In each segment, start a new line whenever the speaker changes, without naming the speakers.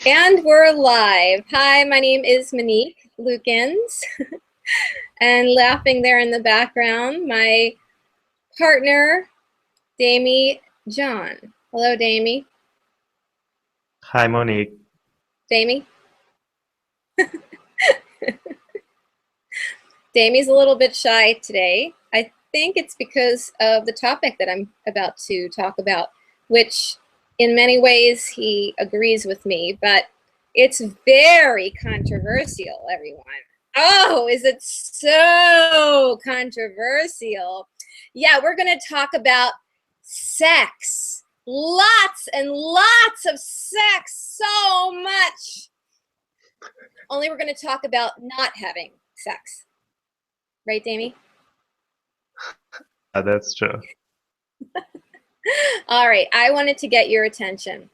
And we're live. Hi, my name is Monique Lukens. And laughing there in the background, my partner, Damie John. Hello, Damie.
Hi, Monique.
Damie? Damie's a little bit shy today. I think it's because of the topic that I'm about to talk about, which in many ways he agrees with me, but it's very controversial, everyone. Oh, is it so controversial? Yeah, we're going to talk about sex. Lots and lots of sex. So much. Only we're going to talk about not having sex. Right, Damie?
That's true.
All right, I wanted to get your attention.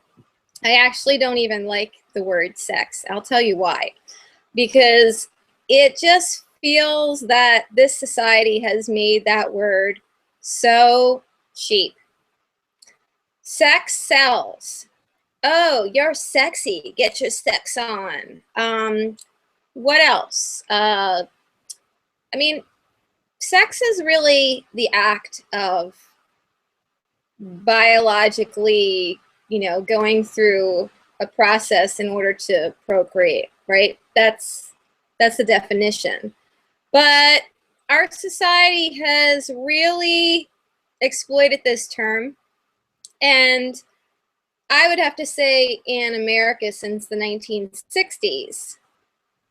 I actually don't even like the word sex. I'll tell you why. Because it just feels that this society has made that word so cheap. Sex sells. Oh, you're sexy. Get your sex on. What else? I mean, sex is really the act of biologically, going through a process in order to procreate, right? That's the definition. But our society has really exploited this term, and I would have to say in America since the 1960s,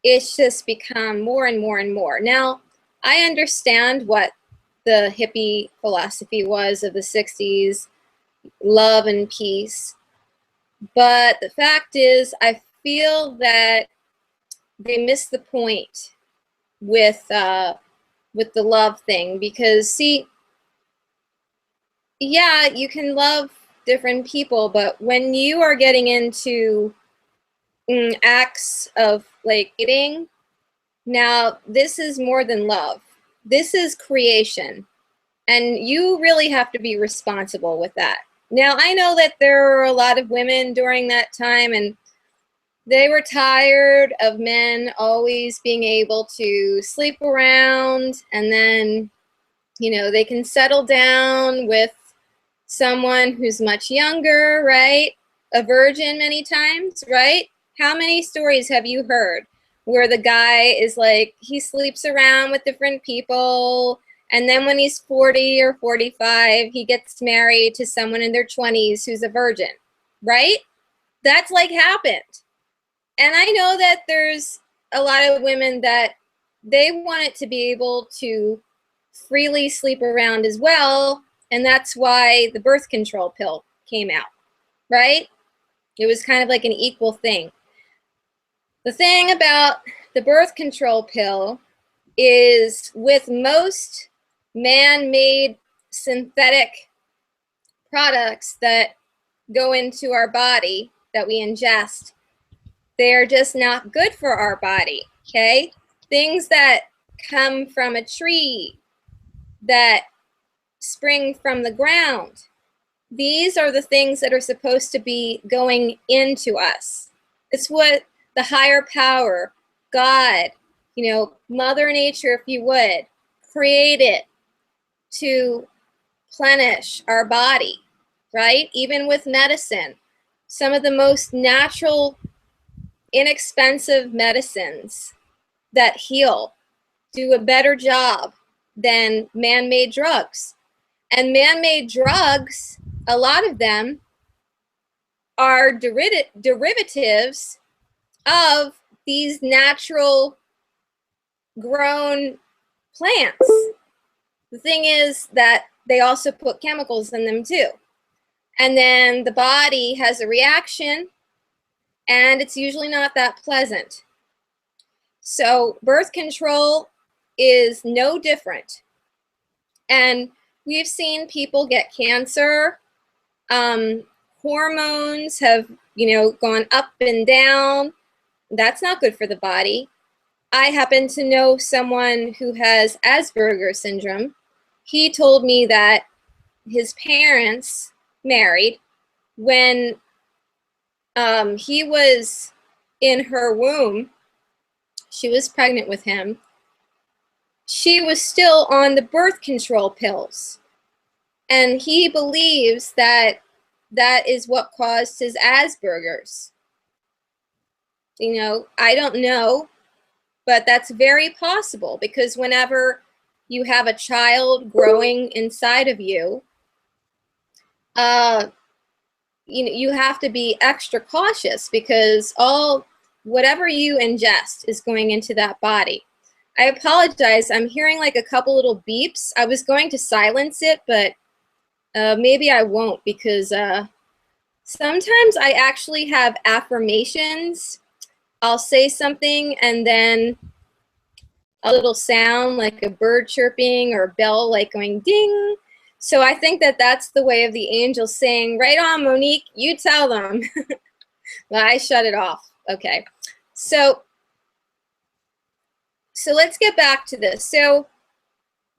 it's just become more and more and more. Now, I understand what the hippie philosophy was of the 60s, love and peace. But the fact is, I feel that they missed the point with the love thing, because see, yeah, you can love different people, but when you are getting into acts of like dating, now this is more than love. This is creation, and you really have to be responsible with that. Now, I know that there were a lot of women during that time, and they were tired of men always being able to sleep around, and then, they can settle down with someone who's much younger, right? A virgin many times, right? How many stories have you heard where the guy is like, he sleeps around with different people, and then when he's 40 or 45, he gets married to someone in their 20s who's a virgin, right? That's like happened. And I know that there's a lot of women that they want it to be able to freely sleep around as well. And that's why the birth control pill came out, right? It was kind of like an equal thing. The thing about the birth control pill is, with most man-made synthetic products that go into our body that we ingest, they're just not good for our body, okay? Things that come from a tree, that spring from the ground, these are the things that are supposed to be going into us. It's what the higher power, God, Mother Nature, if you would, created to plenish our body, right? Even with medicine, some of the most natural, inexpensive medicines that heal do a better job than man-made drugs. And man-made drugs, a lot of them are derivatives of these natural grown plants. The thing is that they also put chemicals in them too. And then the body has a reaction, and it's usually not that pleasant. So birth control is no different. And we've seen people get cancer. Hormones have, gone up and down. That's not good for the body. I happen to know someone who has Asperger's syndrome. He told me that his parents married when he was in her womb. She was pregnant with him. She was still on the birth control pills. And he believes that that is what caused his Asperger's. You know, I don't know, but that's very possible, because whenever you have a child growing inside of you, you have to be extra cautious, because whatever you ingest is going into that body. I apologize. I'm hearing like a couple little beeps. I was going to silence it, but maybe I won't, because sometimes I actually have affirmations. I'll say something and then a little sound like a bird chirping or a bell like going ding. So I think that that's the way of the angels saying, right on, Monique, you tell them. Well, I shut it off. Okay. So let's get back to this. So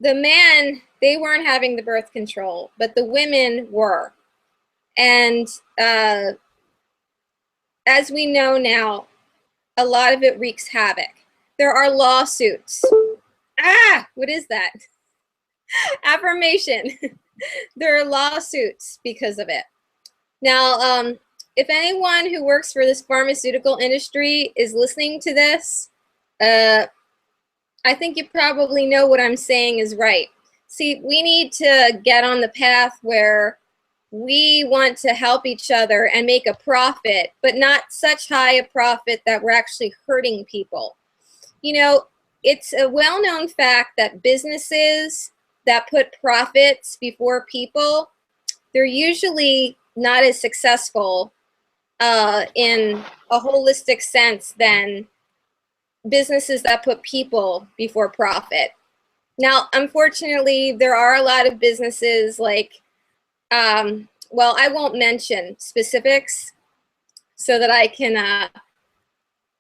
the men, they weren't having the birth control, but the women were. And as we know now, a lot of it wreaks havoc. There are lawsuits. What is that? Affirmation. There are lawsuits because of it. Now, if anyone who works for this pharmaceutical industry is listening to this, I think you probably know what I'm saying is right. See, we need to get on the path where we want to help each other and make a profit, but not such high a profit that we're actually hurting people. You know, it's a well-known fact that businesses that put profits before people, they're usually not as successful in a holistic sense than businesses that put people before profit. Now, unfortunately, there are a lot of businesses like, well, I won't mention specifics so that I can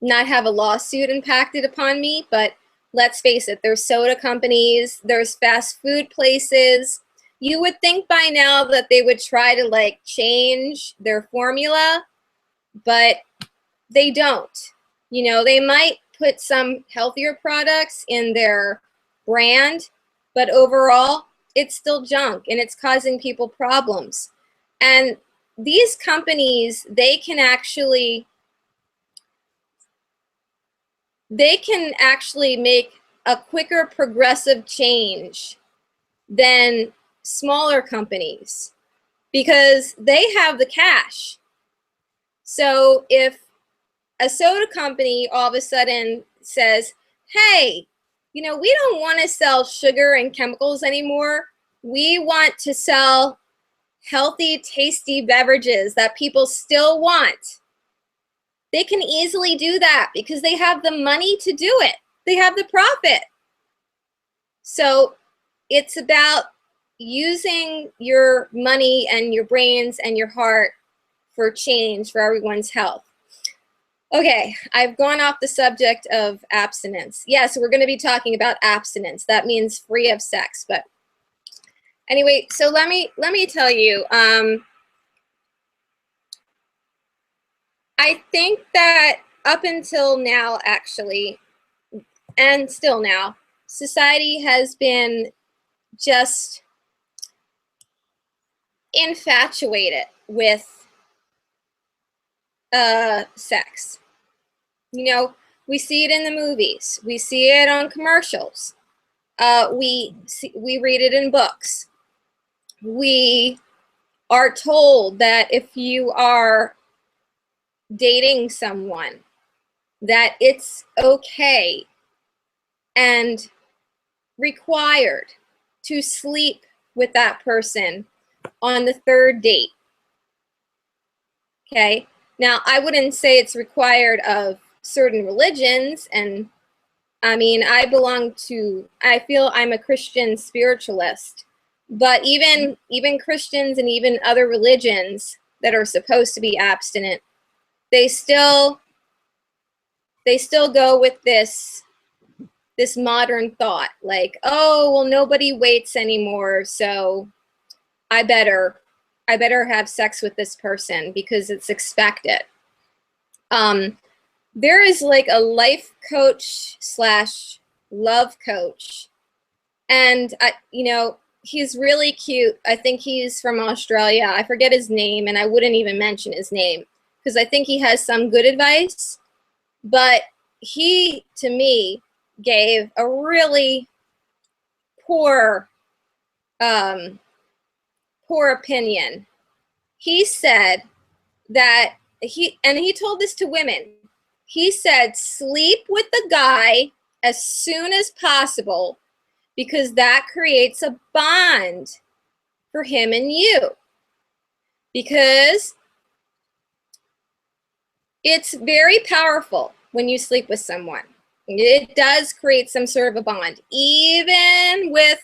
not have a lawsuit impacted upon me, but let's face it, there's soda companies, there's fast food places. You would think by now that they would try to like change their formula, but they don't. You know, they might put some healthier products in their brand, but overall, it's still junk and it's causing people problems. And these companies, they can actually make a quicker progressive change than smaller companies because they have the cash. So if a soda company all of a sudden says, hey, you know, we don't want to sell sugar and chemicals anymore. We want to sell healthy, tasty beverages that people still want. They can easily do that because they have the money to do it. They have the profit. So it's about using your money and your brains and your heart for change for everyone's health. Okay, I've gone off the subject of abstinence. Yes, we're going to be talking about abstinence. That means free of sex. But anyway, so let me tell you, I think that up until now, actually, and still now, society has been just infatuated with sex. You know, we see it in the movies. We see it on commercials. We read it in books. We are told that if you are dating someone, that it's okay and required to sleep with that person on the third date. Okay? Now, I wouldn't say it's required of certain religions, and I mean, I feel I'm a Christian spiritualist, but even Christians and even other religions that are supposed to be abstinent, they still go with this modern thought, like, oh, well, nobody waits anymore, so I better have sex with this person because it's expected. There is like a life coach slash love coach, and he's really cute. I think he's from Australia. I forget his name, and I wouldn't even mention his name because I think he has some good advice. But he, to me, gave a really poor, poor opinion. He said that he told this to women. He said, sleep with the guy as soon as possible because that creates a bond for him and you. Because it's very powerful when you sleep with someone. It does create some sort of a bond. Even with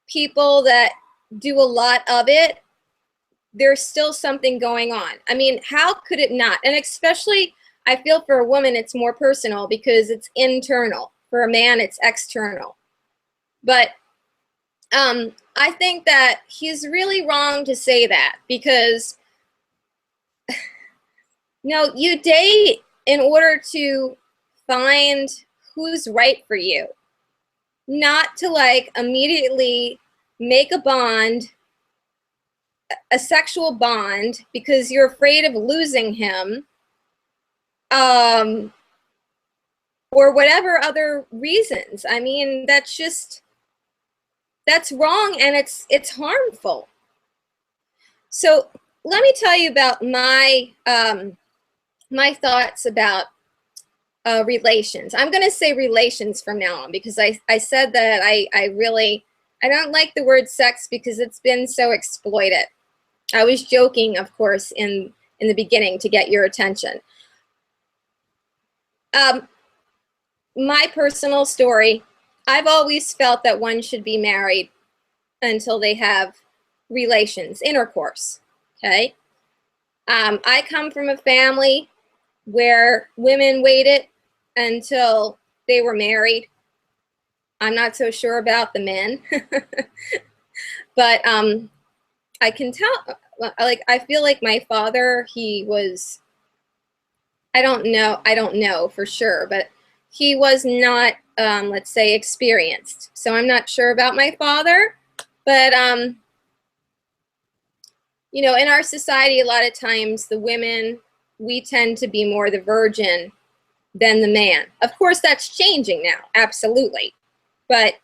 people that do a lot of it, there's still something going on. I mean, how could it not? And especially, I feel for a woman, it's more personal because it's internal. For a man, it's external. But I think that he's really wrong to say that because, you date in order to find who's right for you, not to like immediately make a bond, a sexual bond, because you're afraid of losing him, or whatever other reasons. I mean, that's wrong, and it's harmful. So let me tell you about my my thoughts about relations. I'm going to say relations from now on because I said that I don't like the word sex because it's been so exploited. I was joking, of course, in the beginning to get your attention. My personal story, I've always felt that one should be married until they have relations, intercourse, okay? I come from a family where women waited until they were married. I'm not so sure about the men, but I can tell, like, I feel like my father, he was, I don't know for sure, but he was not, let's say, experienced. So I'm not sure about my father, but, in our society, a lot of times the women, we tend to be more the virgin than the man. Of course, that's changing now, absolutely. But,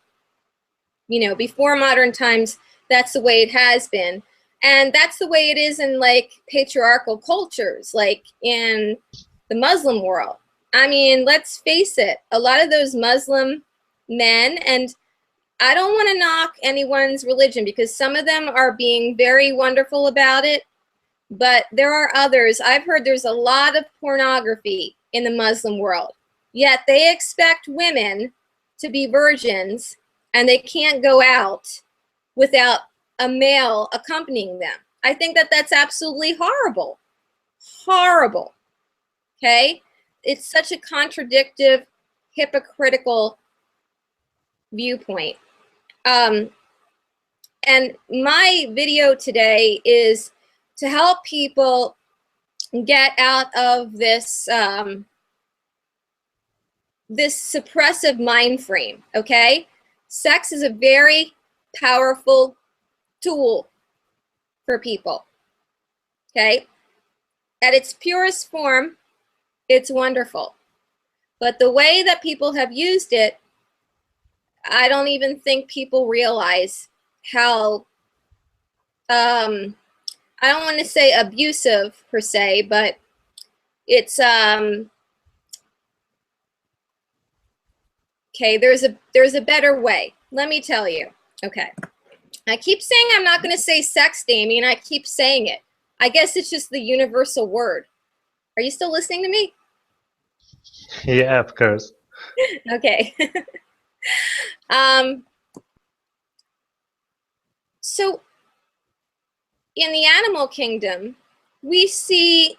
before modern times, that's the way it has been. And that's the way it is in, like, patriarchal cultures, like in the Muslim world. I mean, let's face it, a lot of those Muslim men, and I don't want to knock anyone's religion because some of them are being very wonderful about it, but there are others. I've heard there's a lot of pornography in the Muslim world, yet they expect women to be virgins and they can't go out without a male accompanying them. I think that that's absolutely horrible. Horrible. Okay? It's such a contradictive, hypocritical viewpoint. And my video today is to help people get out of this this suppressive mind frame, okay? Sex is a very powerful tool for people, okay? At its purest form, it's wonderful. But the way that people have used it, I don't even think people realize how, I don't want to say abusive per se, but it's, okay, there's a better way. Let me tell you. Okay. I keep saying I'm not going to say sexting, and I keep saying it. I guess it's just the universal word. Are you still listening to me?
Yeah, of course.
Okay. So in the animal kingdom, we see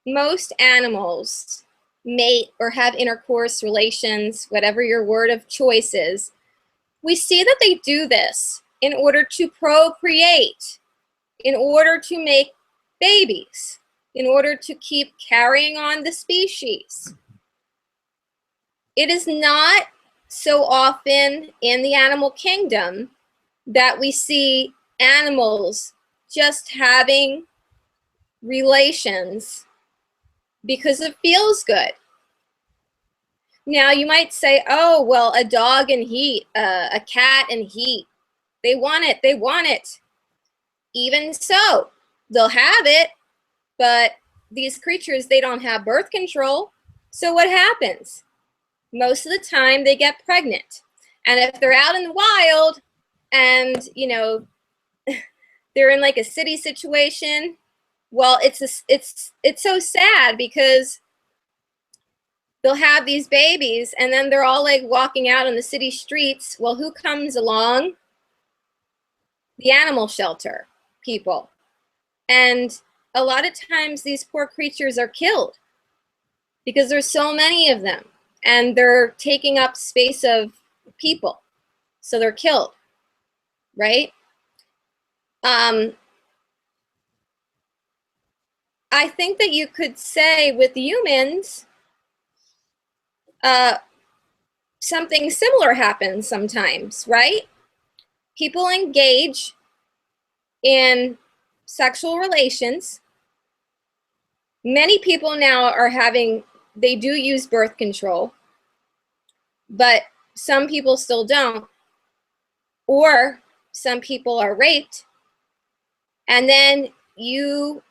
most animals mate or have intercourse relations, whatever your word of choice is. We see that they do this in order to procreate, in order to make babies. in order to keep carrying on the species. It is not so often in the animal kingdom that we see animals just having relations because it feels good. Now you might say, oh, well, a dog in heat, a cat in heat, they want it, they want it. Even so, they'll have it, but these creatures, they don't have birth control. So what happens? Most of the time they get pregnant. And if they're out in the wild and, you know, they're in like a city situation, well, it's so sad because they'll have these babies and then they're all like walking out on the city streets. Well, who comes along? The animal shelter people. And a lot of times these poor creatures are killed because there's so many of them and they're taking up space of people. So they're killed, right? I think that you could say with humans, something similar happens sometimes, right? People engage in sexual relations. Many people now are they do use birth control, but some people still don't. Or some people are raped, and then you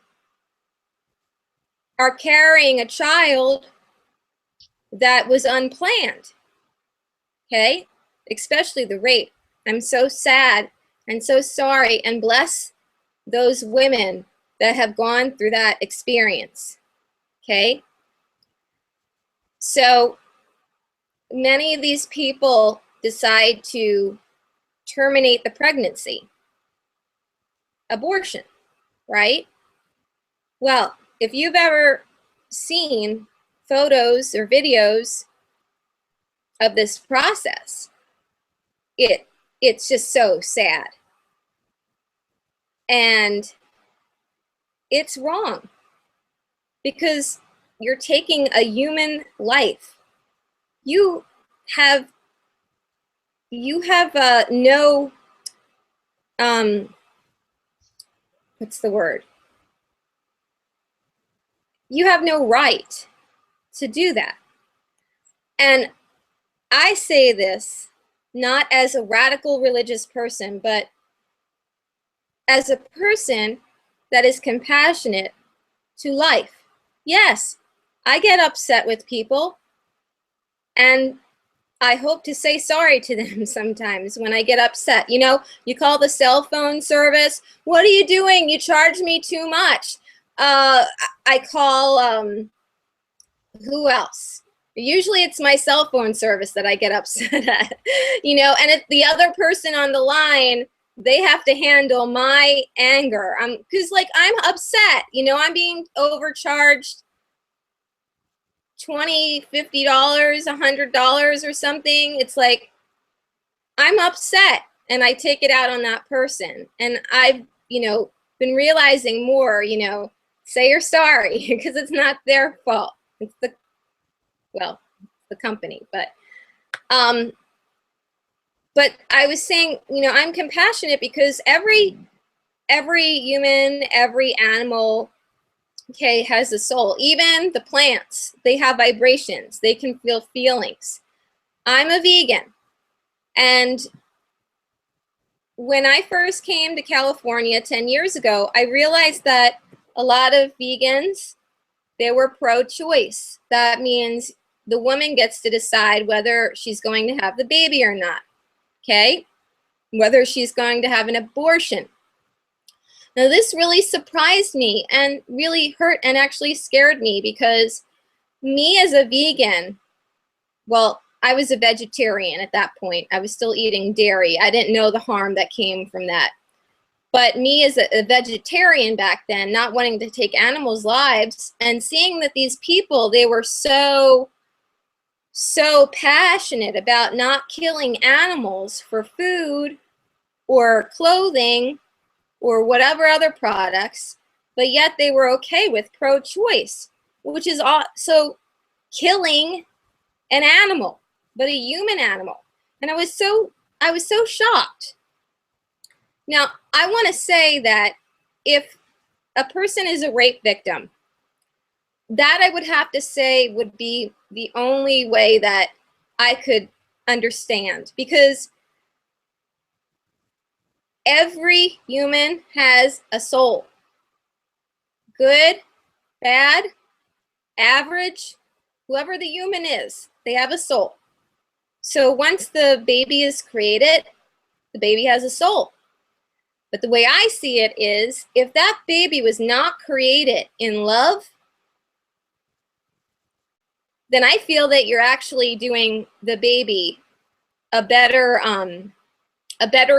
are carrying a child that was unplanned, okay? Especially the rape. I'm so sad and so sorry, and bless those women that have gone through that experience, okay? So many of these people decide to terminate the pregnancy, abortion, right? Well, if you've ever seen photos or videos of this process, it's just so sad. And it's wrong because you're taking a human life. You have no, what's the word? You have no right to do that. And I say this not as a radical religious person, but as a person that is compassionate to life. Yes, I get upset with people, and I hope to say sorry to them sometimes when I get upset. You know, you call the cell phone service, what are you doing? You charge me too much. I call, who else? Usually it's my cell phone service that I get upset at, you know, and if the other person on the line, they have to handle my anger. Because like I'm upset, you know, I'm being overcharged $20, $50, $100 or something. It's like I'm upset and I take it out on that person. And I've, you know, been realizing more, you know, say you're sorry because it's not their fault. It's the company, but I was saying, you know, I'm compassionate because every human, every animal, okay, has a soul. Even the plants, they have vibrations. They can feel feelings. I'm a vegan, and when I first came to California 10 years ago, I realized that a lot of vegans, they were pro-choice. That means the woman gets to decide whether she's going to have the baby or not, okay? Whether she's going to have an abortion. Now, this really surprised me and really hurt and actually scared me because me as a vegan, well, I was a vegetarian at that point. I was still eating dairy. I didn't know the harm that came from that. But me as a vegetarian back then, not wanting to take animals' lives and seeing that these people, they were so passionate about not killing animals for food or clothing or whatever other products, but yet they were okay with pro-choice, which is also killing an animal, but a human animal. And I was so shocked. Now, I want to say that if a person is a rape victim, that I would have to say would be the only way that I could understand, because every human has a soul. Good, bad, average, whoever the human is, they have a soul. So once the baby is created, the baby has a soul. But the way I see it is, if that baby was not created in love, then I feel that you're actually doing the baby a better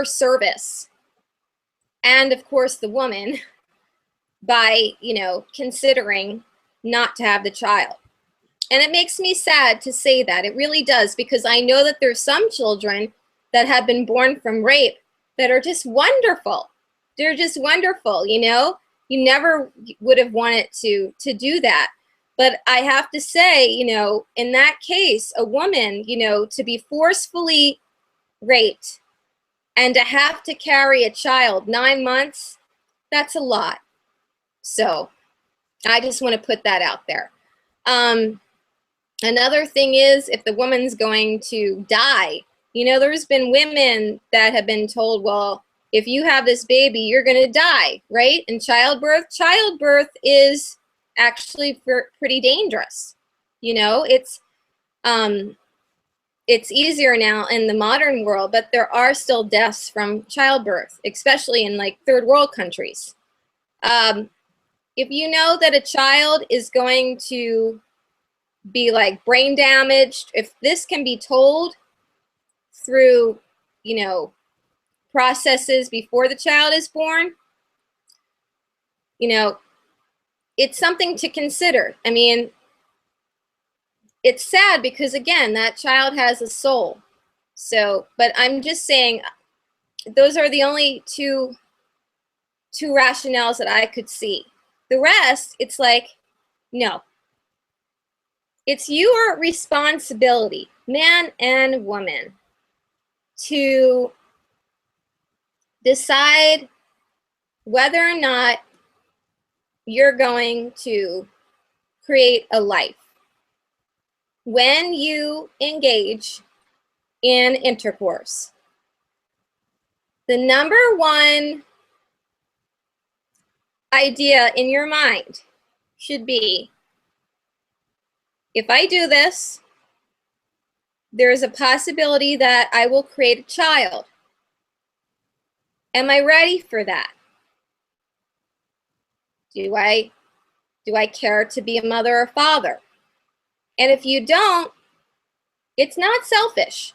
service, and of course the woman, by considering not to have the child. And it makes me sad to say that. It really does, because I know that there's some children that have been born from rape that are just wonderful. They're just wonderful, You never would have wanted to do that. But I have to say, in that case, a woman, to be forcefully raped and to have to carry a child 9 months, that's a lot. So I just want to put that out there. Another thing is, if the woman's going to die, there's been women that have been told, well, if you have this baby, you're going to die, right? And childbirth is actually pretty dangerous. It's easier now in the modern world, but there are still deaths from childbirth, especially in like third world countries. If you know that a child is going to be like brain damaged, if this can be told through, processes before the child is born, it's something to consider. I mean, it's sad because, again, that child has a soul. So, but I'm just saying, those are the only two rationales that I could see. The rest, it's like, no. It's your responsibility, man and woman, to decide whether or not you're going to create a life. When you engage in intercourse, the number one idea in your mind should be, if I do this, there is a possibility that I will create a child. Am I ready for that? Do I care to be a mother or father? And if you don't, it's not selfish,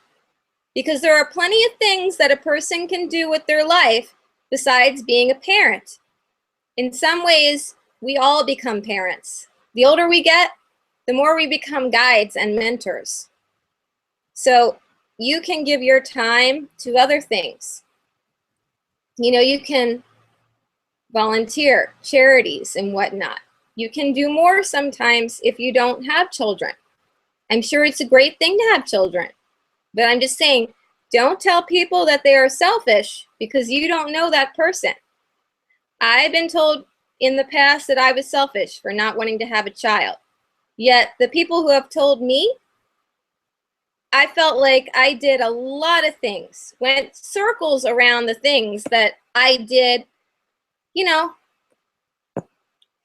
because there are plenty of things that a person can do with their life besides being a parent. In some ways, we all become parents. The older we get, the more we become guides and mentors. So you can give your time to other things. You can volunteer, charities and whatnot. You can do more sometimes if you don't have children. I'm sure it's a great thing to have children, but I'm just saying, don't tell people that they are selfish because you don't know that person. I've been told in the past that I was selfish for not wanting to have a child. Yet the people who have told me, I felt like I did a lot of things, went circles around the things that I did,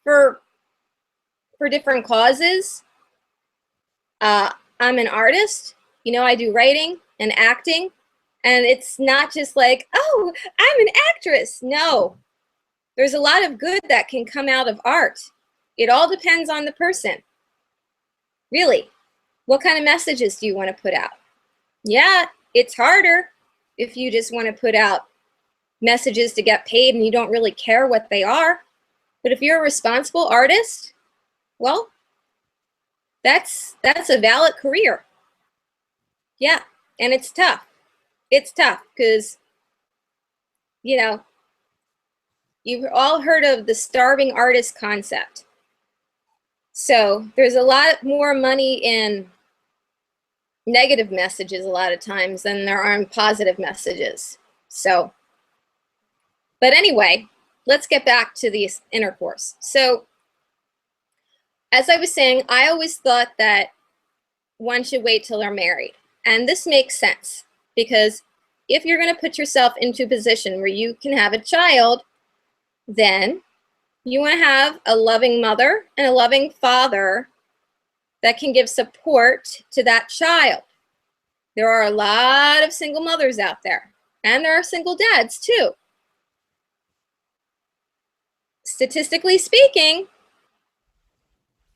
for different causes. I'm an artist, I do writing and acting, and it's not just like, oh, I'm an actress. No, there's a lot of good that can come out of art. It all depends on the person. Really, what kind of messages do you want to put out? Yeah, it's harder if you just want to put out messages to get paid and you don't really care what they are. But if you're a responsible artist, well, that's a valid career. Yeah, and it's tough. It's tough because, You've all heard of the starving artist concept. So there's a lot more money in negative messages a lot of times than there are in positive messages. So, but anyway, let's get back to the intercourse. So, as I was saying, I always thought that one should wait till they're married. And this makes sense because if you're going to put yourself into a position where you can have a child, then you want to have a loving mother and a loving father that can give support to that child. There are a lot of single mothers out there, and there are single dads too. Statistically speaking,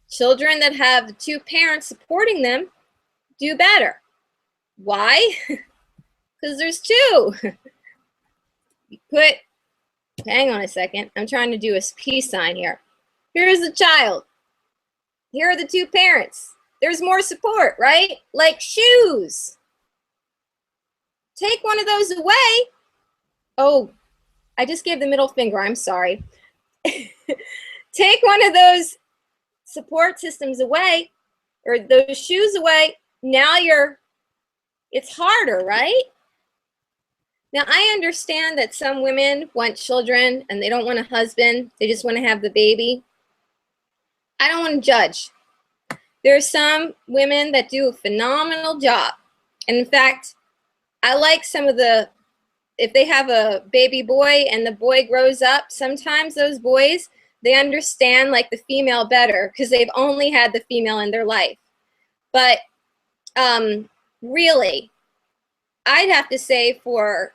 children that have the two parents supporting them do better. Why? Because there's two. Hang on a second. I'm trying to do a peace sign here. Here's the child. Here are the two parents. There's more support, right? Like shoes. Take one of those away. Oh, I just gave the middle finger. I'm sorry. Take one of those support systems away, or those shoes away. Now it's harder, right? Now, I understand that some women want children and they don't want a husband. They just want to have the baby. I don't want to judge. There are some women that do a phenomenal job. And in fact, I like some of if they have a baby boy and the boy grows up, sometimes those boys, they understand like the female better because they've only had the female in their life. But really, I'd have to say for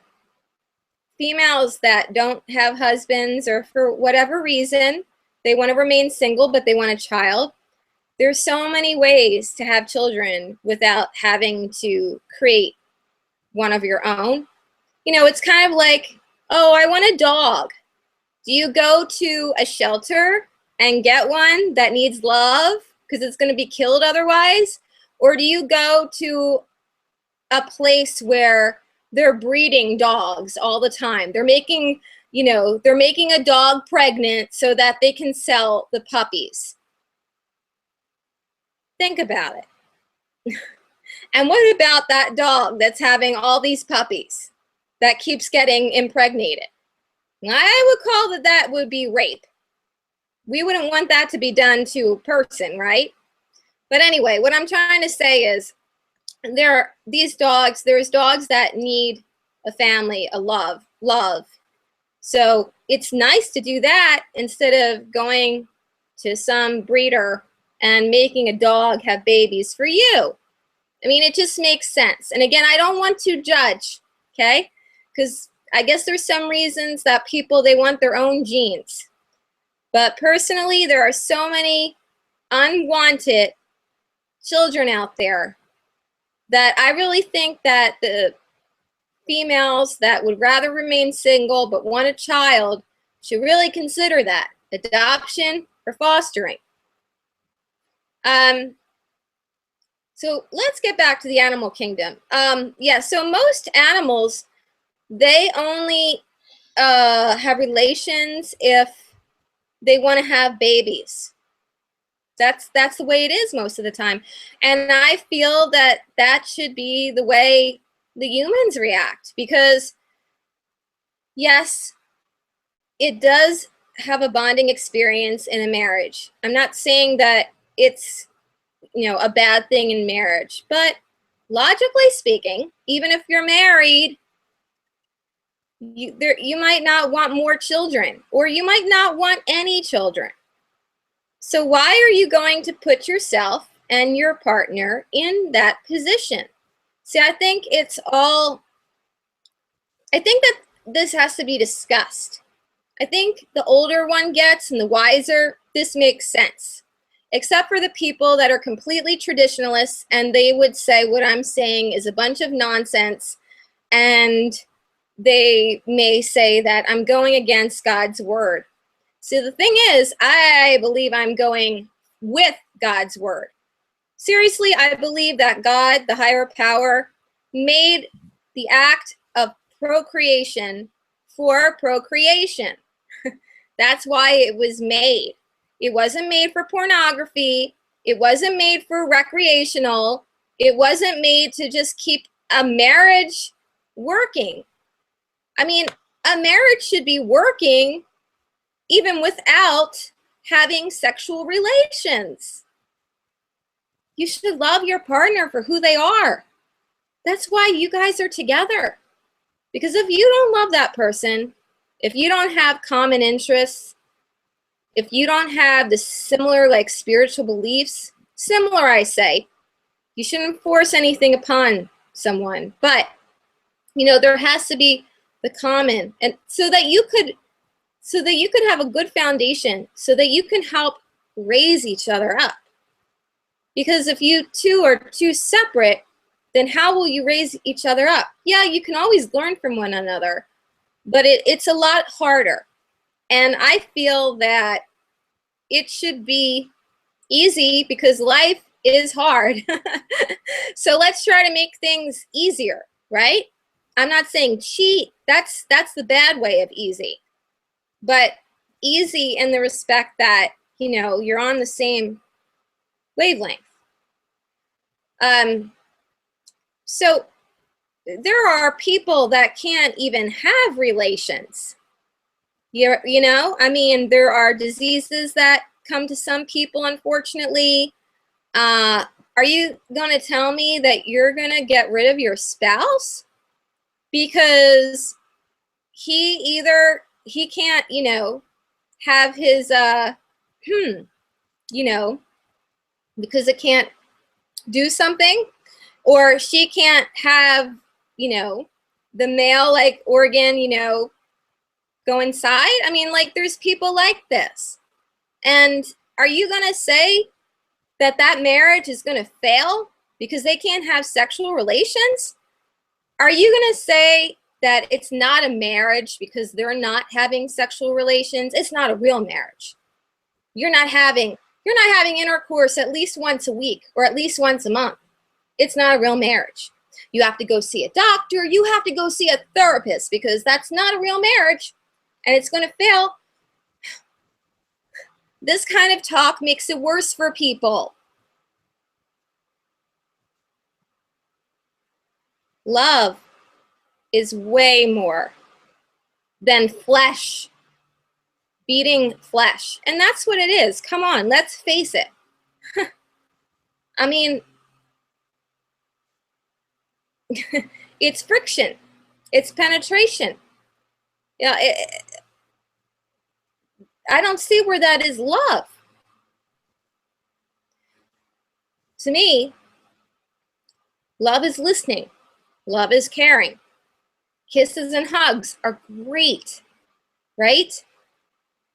females that don't have husbands or for whatever reason, they want to remain single, but they want a child. There's so many ways to have children without having to create one of your own. You know, it's kind of like, oh, I want a dog. Do you go to a shelter and get one that needs love because it's going to be killed otherwise? Or do you go to a place where they're breeding dogs all the time? They're making, they're making a dog pregnant so that they can sell the puppies. Think about it. And what about that dog that's having all these puppies that keeps getting impregnated? I would call that would be rape. We wouldn't want that to be done to a person, right? But anyway, what I'm trying to say is there's dogs that need a family, a love. So it's nice to do that instead of going to some breeder and making a dog have babies for you. I mean, it just makes sense. And again, I don't want to judge, okay? Because I guess there's some reasons that people, they want their own genes. But personally, there are so many unwanted children out there that I really think that the females that would rather remain single but want a child should really consider that, adoption or fostering. So let's get back to the animal kingdom. Yeah, so most animals, they only have relations if they want to have babies. That's the way it is most of the time. And I feel that that should be the way the humans react because, yes, it does have a bonding experience in a marriage. I'm not saying that it's, a bad thing in marriage, but logically speaking, even if you're married, you might not want more children, or you might not want any children. So why are you going to put yourself and your partner in that position? See, I think that this has to be discussed. I think the older one gets and the wiser, this makes sense. Except for the people that are completely traditionalists and they would say what I'm saying is a bunch of nonsense, and they may say that I'm going against God's word. See, the thing is, I believe I'm going with God's word. Seriously, I believe that God, the higher power, made the act of procreation for procreation. That's why it was made. It wasn't made for pornography. It wasn't made for recreational. It wasn't made to just keep a marriage working. I mean, a marriage should be working even without having sexual relations. You should love your partner for who they are. That's why you guys are together. Because if you don't love that person, if you don't have common interests, if you don't have the similar like spiritual beliefs, similar I say, you shouldn't force anything upon someone. But, you know, there has to be the common, and so that you could have a good foundation, so that you can help raise each other up. Because if you two are too separate, then how will you raise each other up? Yeah, you can always learn from one another, but it's a lot harder. And I feel that it should be easy because life is hard. So let's try to make things easier, right? I'm not saying cheat. That's the bad way of easy. But easy in the respect that, you know, you're on the same wavelength. So there are people that can't even have relations. You know, I mean, there are diseases that come to some people, unfortunately. Are you going to tell me that you're going to get rid of your spouse because he can't, you know, have his, you know, because it can't do something, or she can't have, you know, the male like organ, you know, go inside? I mean, like, there's people like this. And are you going to say that that marriage is going to fail because they can't have sexual relations? Are you going to say that it's not a marriage because they're not having sexual relations? It's not a real marriage. You're not having intercourse at least once a week or at least once a month. It's not a real marriage. You have to go see a doctor. You have to go see a therapist because that's not a real marriage and it's going to fail. This kind of talk makes it worse for people. Love is way more than flesh, beating flesh. And that's what it is. Come on, let's face it. I mean, it's friction. It's penetration. Yeah, I don't see where that is love. To me, love is listening. Love is caring. Kisses and hugs are great, right?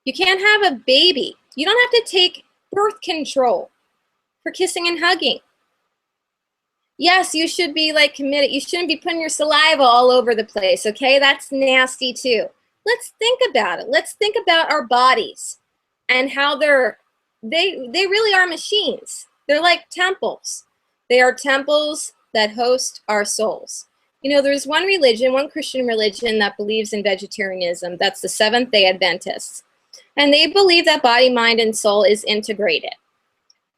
You can't have a baby. You don't have to take birth control for kissing and hugging. Yes, you should be like committed. You shouldn't be putting your saliva all over the place, okay? That's nasty too. Let's think about it. Let's think about our bodies and how they really are machines. They're like temples. They are temples that host our souls. You know, there's one religion, one Christian religion that believes in vegetarianism. That's the Seventh-day Adventists. And they believe that body, mind, and soul is integrated.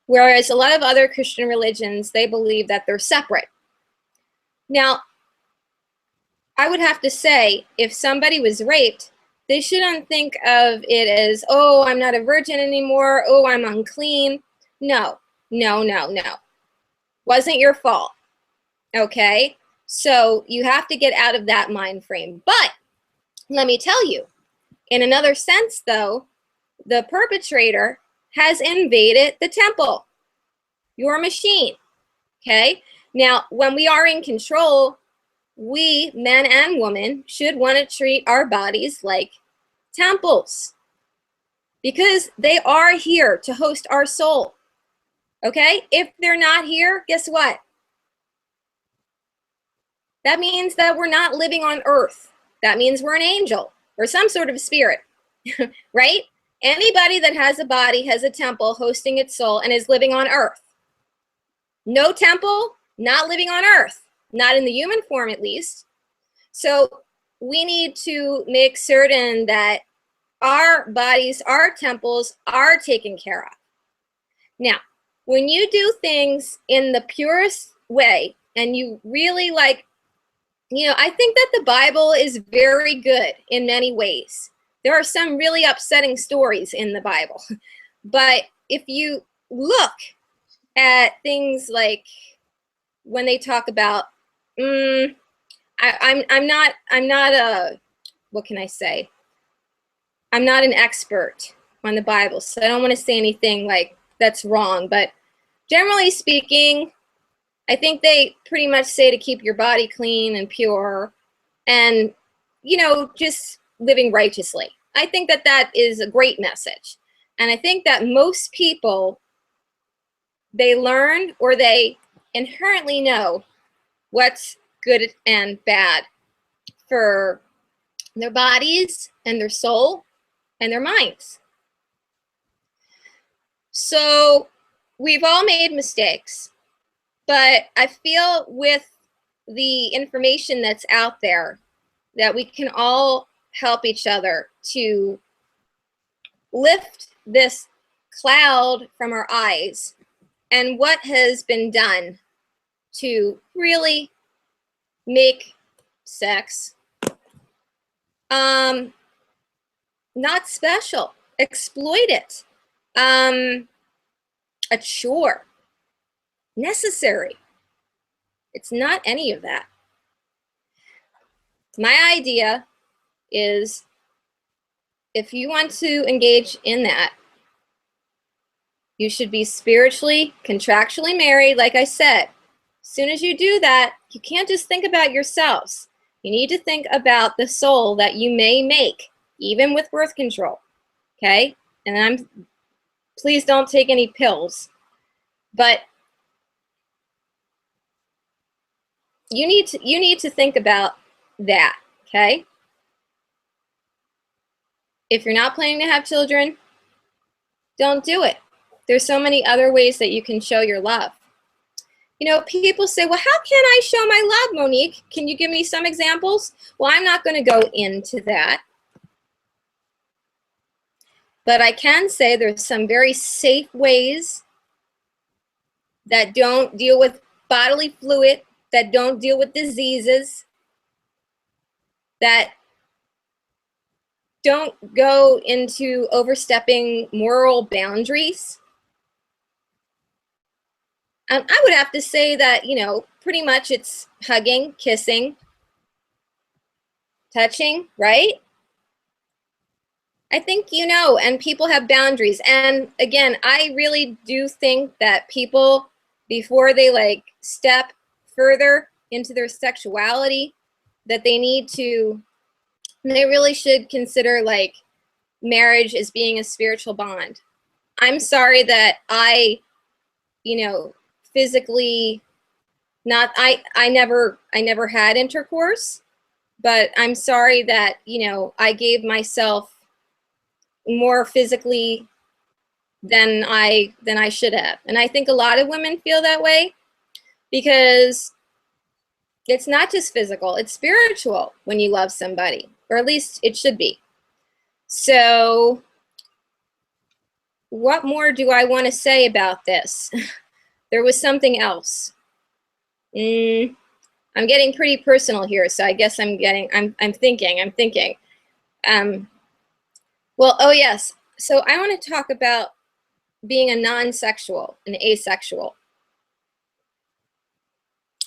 Whereas a lot of other Christian religions, they believe that they're separate. Now, I would have to say, if somebody was raped, they shouldn't think of it as, oh, I'm not a virgin anymore, oh, I'm unclean. No, no, no, no. Wasn't your fault, okay? So you have to get out of that mind frame. But let me tell you, in another sense, though, the perpetrator has invaded the temple, your machine, okay? Now, when we are in control, we, men and women, should want to treat our bodies like temples because they are here to host our soul, okay? If they're not here, guess what? That means that we're not living on earth. That means we're an angel or some sort of spirit, right? Anybody that has a body has a temple hosting its soul and is living on earth. No temple, not living on earth, not in the human form at least. So we need to make certain that our bodies, our temples are taken care of. Now, when you do things in the purest way and you really like, I think that the Bible is very good in many ways. There are some really upsetting stories in the Bible. But if you look at things like when they talk about, I'm not a, what can I say? I'm not an expert on the Bible, so I don't want to say anything like that's wrong. But generally speaking, I think they pretty much say to keep your body clean and pure and, just living righteously. I think that that is a great message. And I think that most people, they learn or they inherently know what's good and bad for their bodies and their soul and their minds. So we've all made mistakes, but I feel with the information that's out there that we can all help each other to lift this cloud from our eyes and what has been done to really make sex not special, exploit it, a chore, necessary. It's not any of that. My idea is if you want to engage in that, you should be spiritually, contractually married, like I said. As soon as you do that, you can't just think about yourselves. You need to think about the soul that you may make, even with birth control. Okay? And please don't take any pills. But you need to think about that, okay? If you're not planning to have children, don't do it. There's so many other ways that you can show your love. People say, well, how can I show my love, Monique? Can you give me some examples? Well, I'm not going to go into that. But I can say there's some very safe ways that don't deal with bodily fluid, that don't deal with diseases, that don't go into overstepping moral boundaries. I would have to say that, pretty much it's hugging, kissing, touching, right? I think and people have boundaries. And again, I really do think that people, before they step further into their sexuality, that they really should consider marriage as being a spiritual bond. I'm sorry that I, physically I never had intercourse, but I'm sorry that, I gave myself more physically than I should have. And I think a lot of women feel that way because it's not just physical, it's spiritual when you love somebody, or at least it should be. So what more do I want to say about this? There was something else. I'm getting pretty personal here, so I guess I'm thinking. Well, oh yes. So I want to talk about being a non-sexual, an asexual.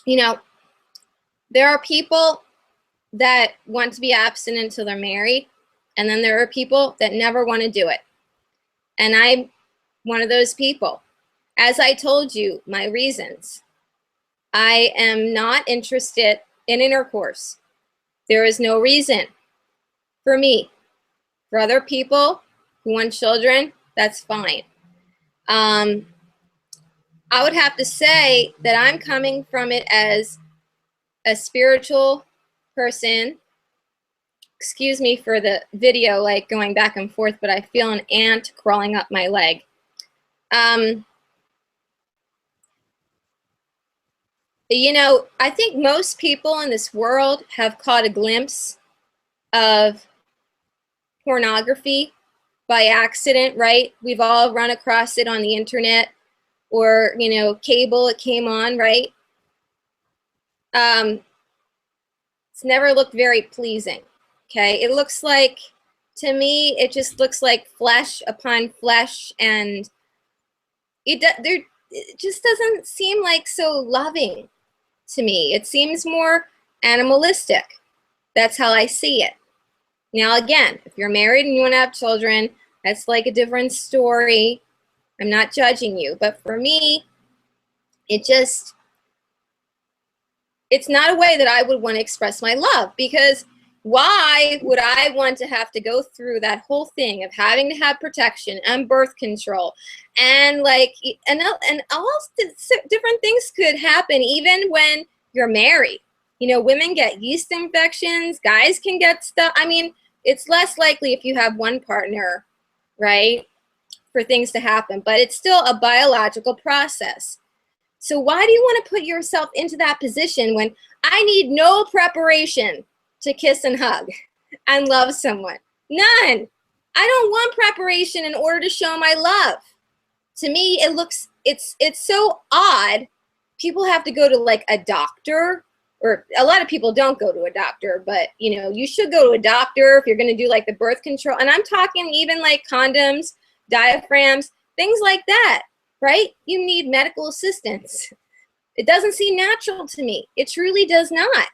There are people that want to be abstinent until they're married, and then there are people that never want to do it. And I'm one of those people. As I told you, my reasons. I am not interested in intercourse. There is no reason for me. For other people who want children, that's fine. I would have to say that I'm coming from it as a spiritual person. Excuse me for the video, going back and forth, but I feel an ant crawling up my leg. I think most people in this world have caught a glimpse of pornography by accident, right? We've all run across it on the internet or, you know, cable, it came on, right? It's never looked very pleasing, okay? It looks like, to me, it just looks like flesh upon flesh, and it just doesn't seem like so loving to me. It seems more animalistic. That's how I see it. Now, again, if you're married and you want to have children, that's like a different story. I'm not judging you, but for me, it's not a way that I would want to express my love, because why would I want to have to go through that whole thing of having to have protection and birth control and all different things could happen even when you're married. You know, women get yeast infections, guys can get stuff. I mean, it's less likely if you have one partner, right, for things to happen, but it's still a biological process. So why do you want to put yourself into that position when I need no preparation to kiss and hug and love someone? None. I don't want preparation in order to show my love. To me, it's so odd. People have to go to like a doctor, or a lot of people don't go to a doctor, but you know, you should go to a doctor if you're going to do like the birth control. And I'm talking even like condoms, diaphragms, things like that, right? You need medical assistance. It doesn't seem natural to me. It truly does not.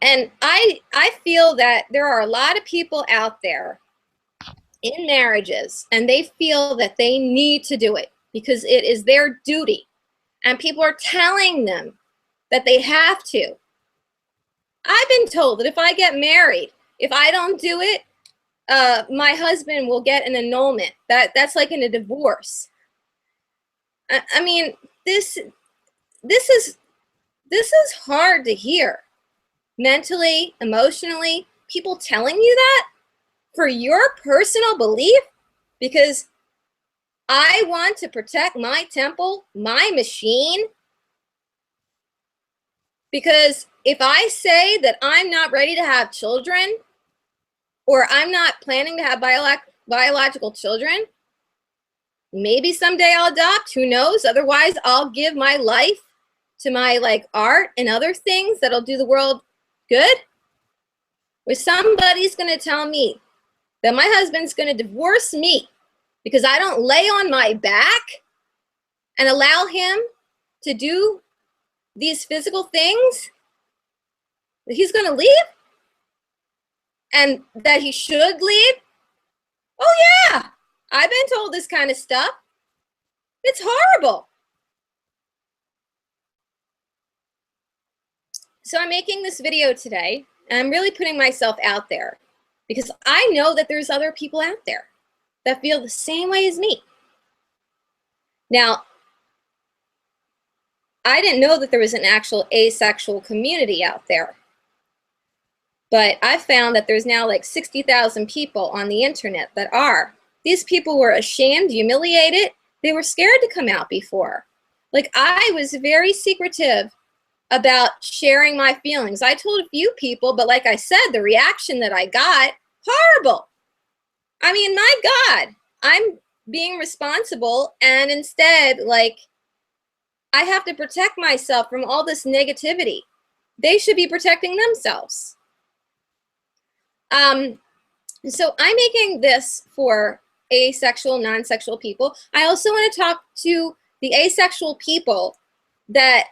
And I feel that there are a lot of people out there in marriages, and they feel that they need to do it because it is their duty. And people are telling them that they have to. I've been told that if I get married, if I don't do it, my husband will get an annulment. That's like in a divorce. I mean, this is hard to hear. Mentally, emotionally, people telling you that for your personal belief, because I want to protect my temple, my machine. Because if I say that I'm not ready to have children, or I'm not planning to have biological children, maybe someday I'll adopt, who knows? Otherwise, I'll give my life to my like art and other things that'll do the world good. Where somebody's going to tell me that my husband's going to divorce me because I don't lay on my back and allow him to do these physical things, that he's going to leave and that he should leave. Oh yeah, I've been told this kind of stuff. It's horrible. So I'm making this video today, and I'm really putting myself out there because I know that there's other people out there that feel the same way as me. Now, I didn't know that there was an actual asexual community out there, but I found that there's now like 60,000 people on the internet that are. These people were ashamed, humiliated. They were scared to come out before. Like, I was very secretive about sharing my feelings. I told a few people, but like I said, the reaction that I got, horrible. I mean, my God, I'm being responsible, and instead, like, I have to protect myself from all this negativity. They should be protecting themselves. So I'm making this for asexual, non-sexual people. I also want to talk to the asexual people that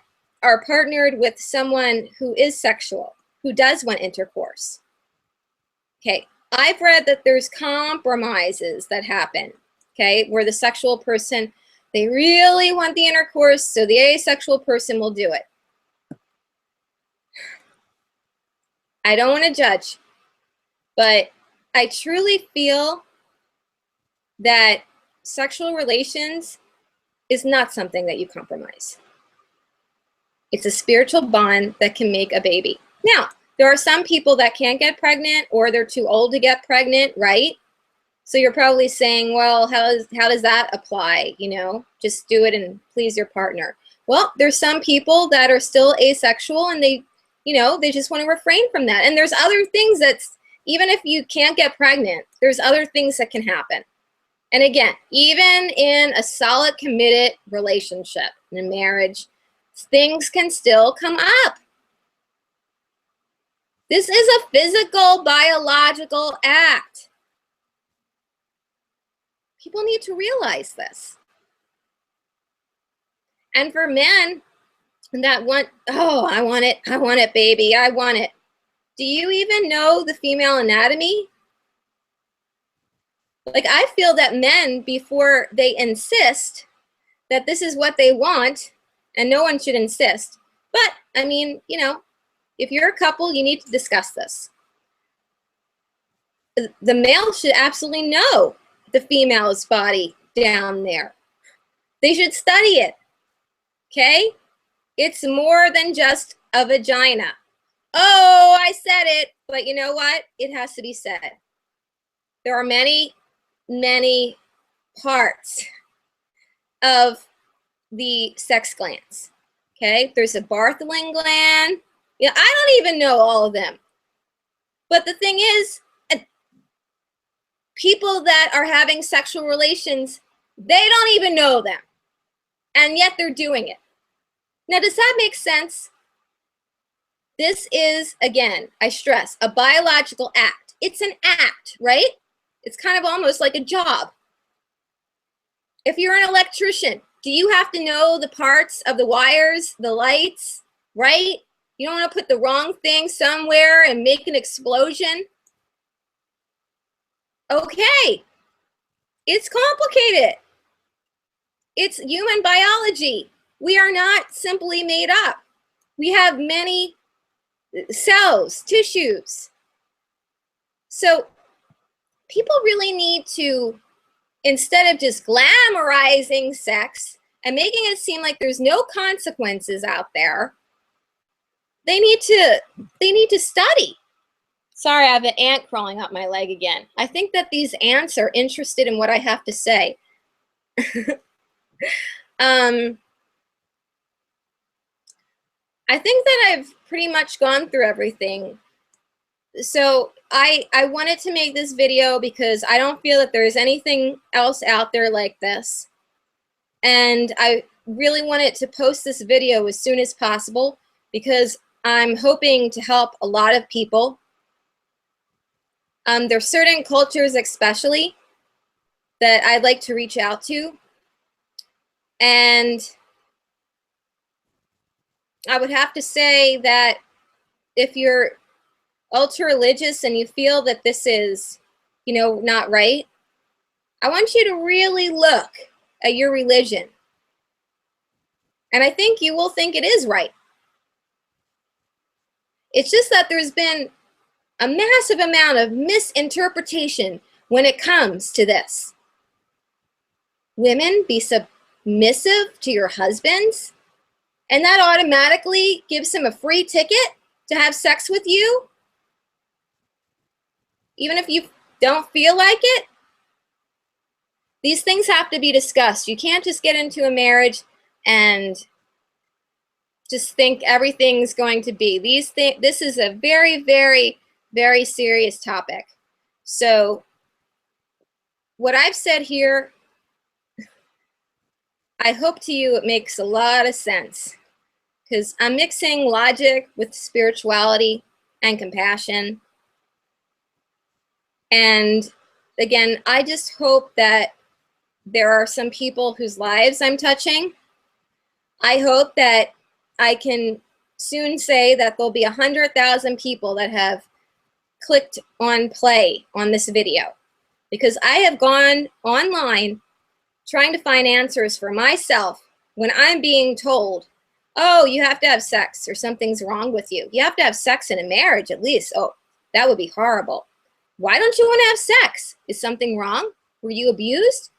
are partnered with someone who is sexual, who does want intercourse. Okay, I've read that there's compromises that happen, okay, where the sexual person, they really want the intercourse, so the asexual person will do it. I don't want to judge, but I truly feel that sexual relations is not something that you compromise. It's a spiritual bond that can make a baby. Now, there are some people that can't get pregnant, or they're too old to get pregnant, right? So you're probably saying, well, how does that apply? You know, just do it and please your partner. Well, there's some people that are still asexual, and they you know, they just want to refrain from that. And there's other things that's, even if you can't get pregnant, there's other things that can happen. And again, even in a solid, committed relationship, in a marriage, things can still come up. This is a physical, biological act. People need to realize this. And for men that want, oh, I want it, baby, I want it. Do you even know the female anatomy? Like, I feel that men, before they insist that this is what they want, and no one should insist, but I mean, you know, if you're a couple, you need to discuss this. The male should absolutely know the female's body down there. They should study it, okay? It's more than just a vagina. Oh, I said it, but you know what? It has to be said. There are many, many parts of the sex glands, okay? There's a Bartholin gland. Yeah, I don't even know all of them. But the thing is, people that are having sexual relations, they don't even know them. And yet they're doing it. Now, does that make sense? This is, again, I stress, a biological act. It's an act, right? It's kind of almost like a job. If you're an electrician, do you have to know the parts of the wires, the lights, right? You don't want to put the wrong thing somewhere and make an explosion. Okay, it's complicated. It's human biology. We are not simply made up. We have many cells, tissues. So people really need to, instead of just glamorizing sex and making it seem like there's no consequences out there, they need to study. Sorry, I have an ant crawling up my leg again. I think that these ants are interested in what I have to say. I think that I've pretty much gone through everything. So I wanted to make this video because I don't feel that there's anything else out there like this. And I really wanted to post this video as soon as possible because I'm hoping to help a lot of people. There's certain cultures especially that I'd like to reach out to. And I would have to say that if you're ultra religious and you feel that this is, you know, not right, I want you to really look at your religion. And I think you will think it is right. It's just that there's been a massive amount of misinterpretation when it comes to this. Women, be submissive to your husbands, and that automatically gives him a free ticket to have sex with you, even if you don't feel like it. These things have to be discussed. You can't just get into a marriage and just think everything's going to be. This is a very, very, very serious topic. So what I've said here, I hope to you it makes a lot of sense, because I'm mixing logic with spirituality and compassion. And again, I just hope that there are some people whose lives I'm touching. I hope that I can soon say that there'll be 100,000 people that have clicked on play on this video, because I have gone online trying to find answers for myself when I'm being told, oh, you have to have sex or something's wrong with you. You have to have sex in a marriage at least. Oh, that would be horrible. Why don't you want to have sex? Is something wrong? Were you abused?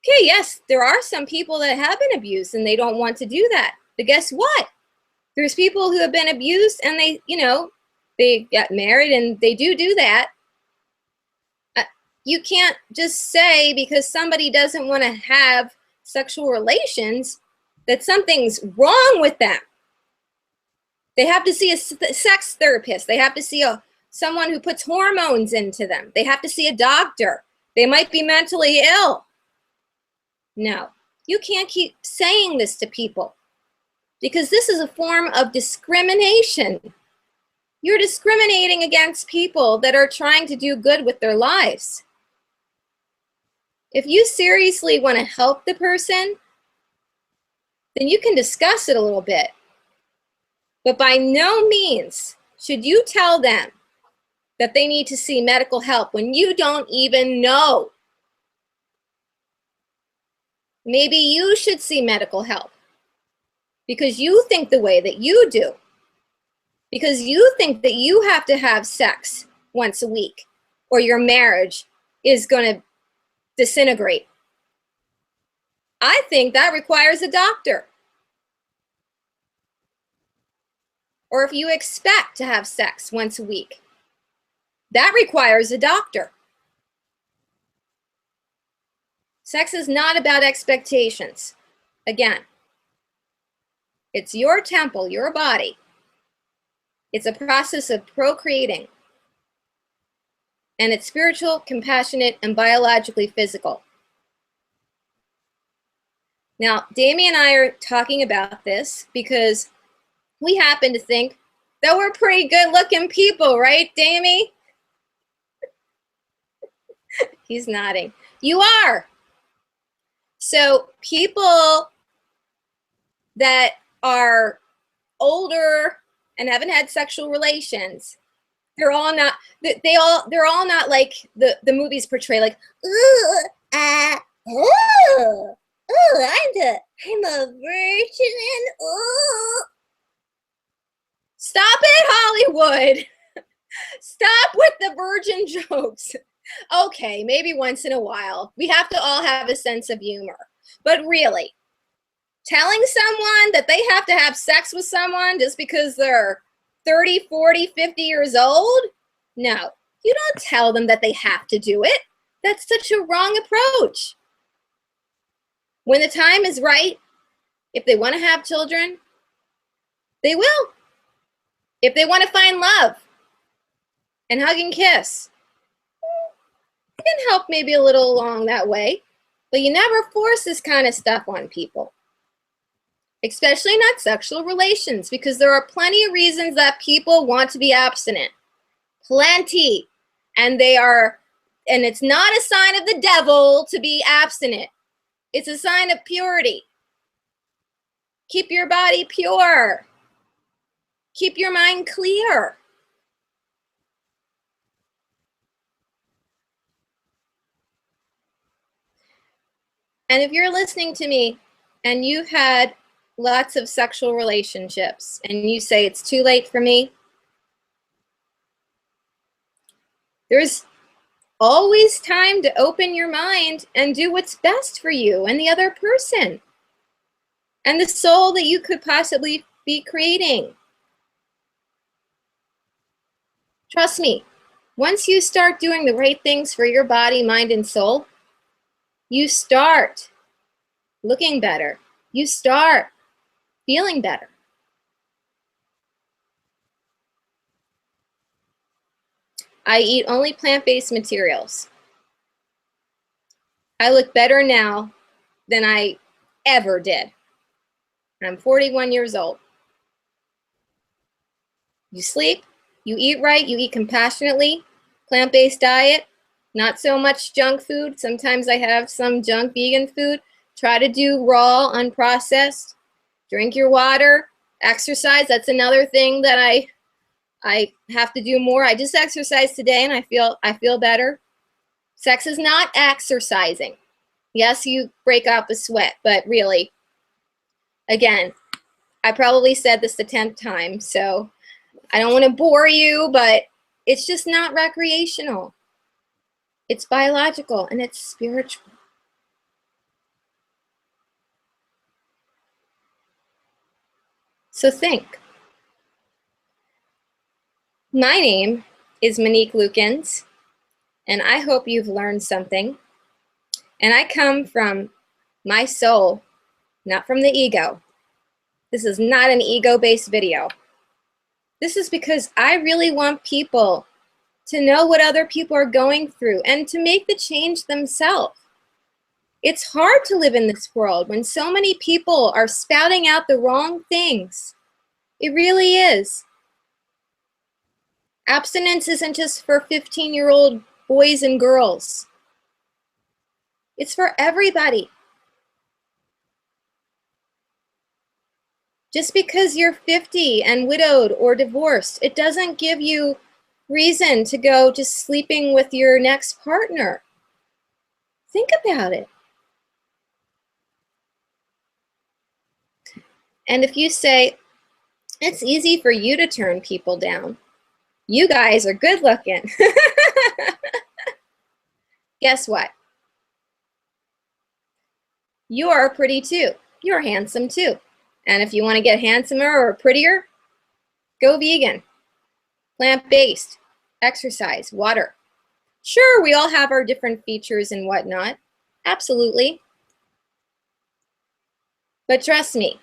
Okay, yes, there are some people that have been abused and they don't want to do that. But guess what? There's people who have been abused and they, you know, they got married and they do that. You can't just say because somebody doesn't want to have sexual relations that something's wrong with them. They have to see a sex therapist. They have to see someone who puts hormones into them. They have to see a doctor. They might be mentally ill. No, you can't keep saying this to people because this is a form of discrimination. You're discriminating against people that are trying to do good with their lives. If you seriously want to help the person, then you can discuss it a little bit. But by no means should you tell them that they need to see medical help when you don't even know. Maybe you should see medical help because you think the way that you do, because you think that you have to have sex once a week or your marriage is going to disintegrate. I think that requires a doctor. Or if you expect to have sex once a week, that requires a doctor. Sex is not about expectations. Again, it's your temple, your body. It's a process of procreating. And it's spiritual, compassionate, and biologically physical. Now, Damie and I are talking about this because we happen to think that we're pretty good-looking people, right, Damie? He's nodding. You are. So people that are older and haven't had sexual relations, they're all not not like the movies portray, like, ooh, ooh, I'm a virgin, ooh. Stop it, Hollywood. Stop with the virgin jokes. Okay, maybe once in a while. We have to all have a sense of humor. But really, telling someone that they have to have sex with someone just because they're 30, 40, 50 years old? No, you don't tell them that they have to do it. That's such a wrong approach. When the time is right, if they want to have children, they will. If they want to find love and hug and kiss, it can help maybe a little along that way, but you never force this kind of stuff on people, especially not sexual relations, because there are plenty of reasons that people want to be abstinent. Plenty. And it's not a sign of the devil to be abstinent. It's a sign of purity. Keep your body pure. Keep your mind clear. And if you're listening to me and you've had lots of sexual relationships and you say it's too late for me, there's always time to open your mind and do what's best for you and the other person and the soul that you could possibly be creating. Trust me, once you start doing the right things for your body, mind, and soul, you start looking better. You start feeling better. I eat only plant-based materials. I look better now than I ever did. I'm 41 years old. You sleep, you eat right, you eat compassionately, plant-based diet, not so much junk food. Sometimes I have some junk vegan food. Try to do raw, unprocessed. Drink your water. Exercise, that's another thing that I have to do more. I just exercised today and I feel better. Sex is not exercising. Yes, you break out a sweat, but really, again, I probably said this the 10th time, so I don't want to bore you, but it's just not recreational. It's biological and it's spiritual. So think. My name is Monique Lukens, and I hope you've learned something. And I come from my soul, not from the ego. This is not an ego-based video. This is because I really want people to know what other people are going through and to make the change themselves. It's hard to live in this world when so many people are spouting out the wrong things. It really is. Abstinence isn't just for 15-year-old boys and girls. It's for everybody. Just because you're 50 and widowed or divorced, it doesn't give you reason to go just sleeping with your next partner. Think about it. And if you say, it's easy for you to turn people down, you guys are good looking. Guess what? You're pretty too. You're handsome too. And if you want to get handsomer or prettier, go vegan, plant-based, exercise, water. Sure, we all have our different features and whatnot. Absolutely. But trust me,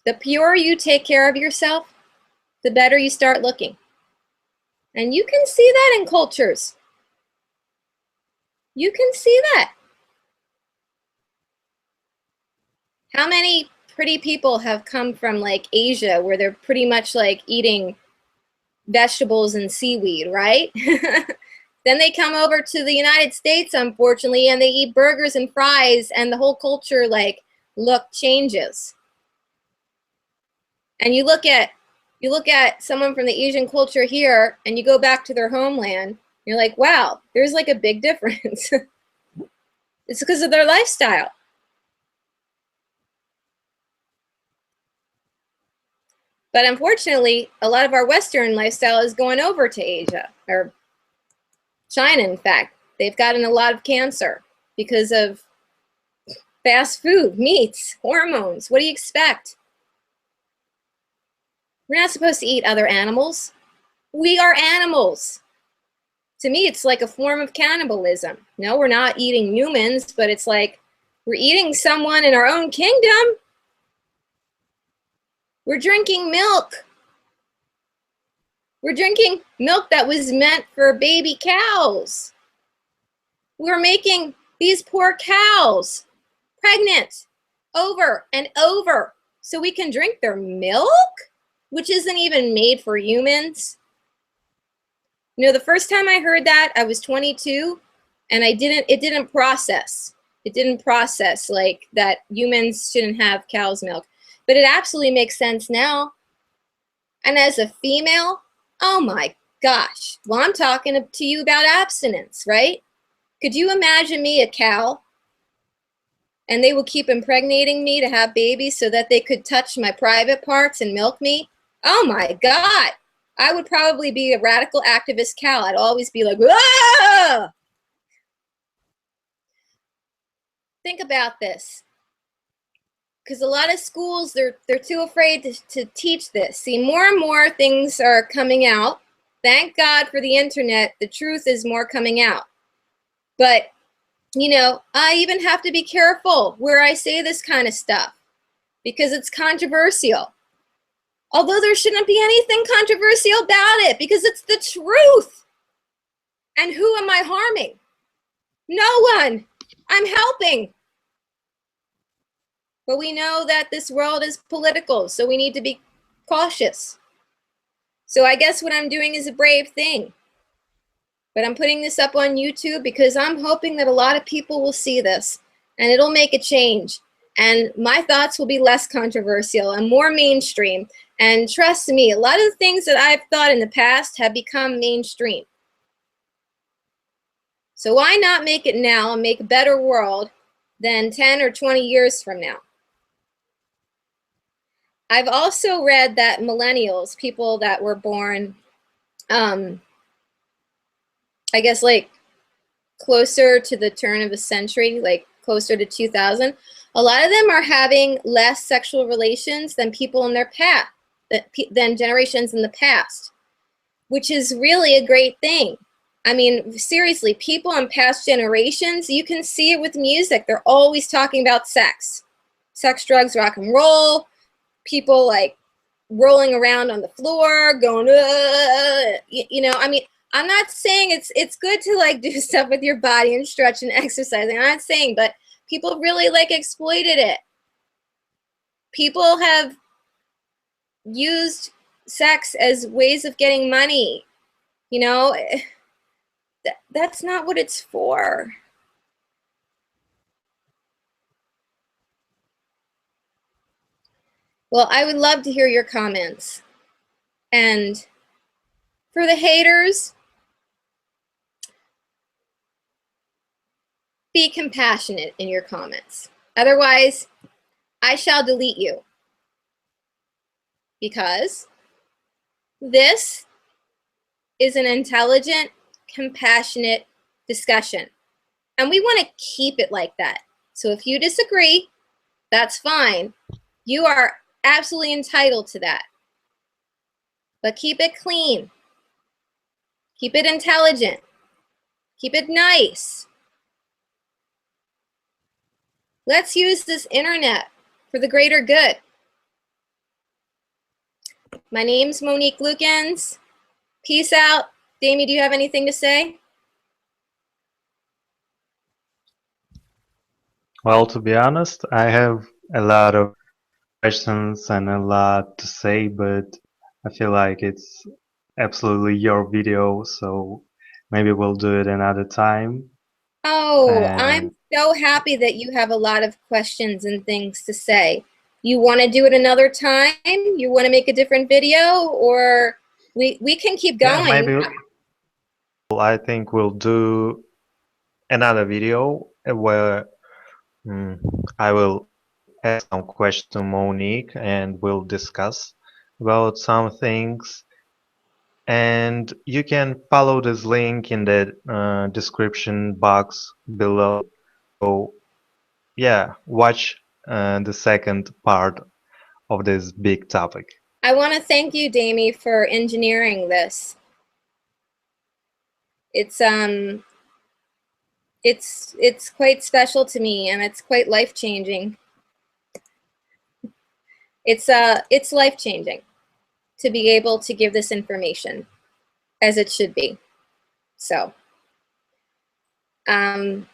the purer you take care of yourself, the better you start looking. And you can see that in cultures. You can see that. How many pretty people have come from like Asia where they're pretty much like eating vegetables and seaweed, right? Then they come over to the United States, unfortunately, and they eat burgers and fries, and the whole culture like look changes. And you look at someone from the Asian culture here, and you go back to their homeland, you're like, wow, there's like a big difference. It's because of their lifestyle. But unfortunately, a lot of our Western lifestyle is going over to Asia, or China, in fact. They've gotten a lot of cancer because of fast food, meats, hormones. What do you expect? We're not supposed to eat other animals. We are animals. To me, it's like a form of cannibalism. No, we're not eating humans, but it's like we're eating someone in our own kingdom. We're drinking milk. We're drinking milk that was meant for baby cows. We're making these poor cows pregnant over and over so we can drink their milk, which isn't even made for humans. You know, the first time I heard that, I was 22, and it didn't process. It didn't process like that humans shouldn't have cow's milk. But it absolutely makes sense now. And as a female, oh my gosh. Well, I'm talking to you about abstinence, right? Could you imagine me a cow? And they would keep impregnating me to have babies so that they could touch my private parts and milk me? Oh my God. I would probably be a radical activist cow. I'd always be like, ah! Think about this. Because a lot of schools, they're too afraid to teach this. See, more and more things are coming out. Thank God for the internet. The truth is more coming out. But, you know, I even have to be careful where I say this kind of stuff because it's controversial. Although there shouldn't be anything controversial about it because it's the truth. And who am I harming? No one. I'm helping. But we know that this world is political, so we need to be cautious. So I guess what I'm doing is a brave thing. But I'm putting this up on YouTube because I'm hoping that a lot of people will see this and it'll make a change. And my thoughts will be less controversial and more mainstream. And trust me, a lot of the things that I've thought in the past have become mainstream. So why not make it now and make a better world than 10 or 20 years from now? I've also read that millennials, people that were born, I guess like closer to the turn of the century, like closer to 2000, a lot of them are having less sexual relations than people in their past, than generations in the past, which is really a great thing. I mean, seriously, people in past generations, you can see it with music. They're always talking about sex, drugs, rock and roll. People like rolling around on the floor, going, you know, I mean, I'm not saying it's good to like do stuff with your body and stretch and exercise. I'm not saying, but people really like exploited it. People have used sex as ways of getting money. You know, that's not what it's for. Well, I would love to hear your comments. And for the haters, be compassionate in your comments. Otherwise, I shall delete you. Because this is an intelligent, compassionate discussion. And we want to keep it like that. So if you disagree, that's fine. You are absolutely entitled to that. But keep it clean. Keep it intelligent. Keep it nice. Let's use this internet for the greater good. My name's Monique Lukens. Peace out. Damie, do you have anything to say?
Well, to be honest, I have a lot of questions and a lot to say, but I feel like it's absolutely your video, so maybe we'll do it another time.
Oh, I'm
And
so happy that you have a lot of questions and things to say. You want to do it another time? You want to make a different video? Or we can keep
yeah,
going.
maybe I think we'll do another video where I will ask some questions to Monique and we'll discuss about some things. And you can follow this link in the description box below. So yeah, watch the second part of this big topic.
I want to thank you, Damie, for engineering this. It's quite special to me, and it's quite life-changing. It's life-changing to be able to give this information as it should be. So I'm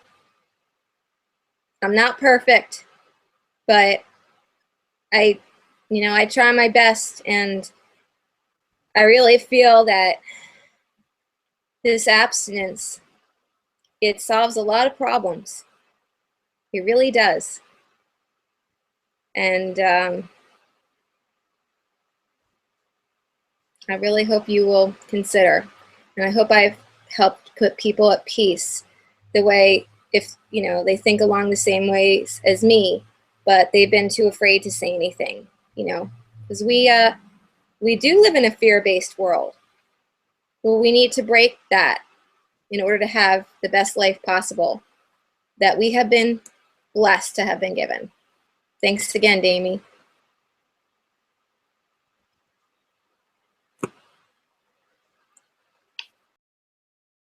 not perfect, but I try my best, and I really feel that this abstinence, it solves a lot of problems. It really does. And I really hope you will consider. And I hope I've helped put people at peace the way, if they think along the same ways as me, but they've been too afraid to say anything, because we do live in a fear-based world. Well, we need to break that in order to have the best life possible that we have been blessed to have been given. Thanks again, Damie.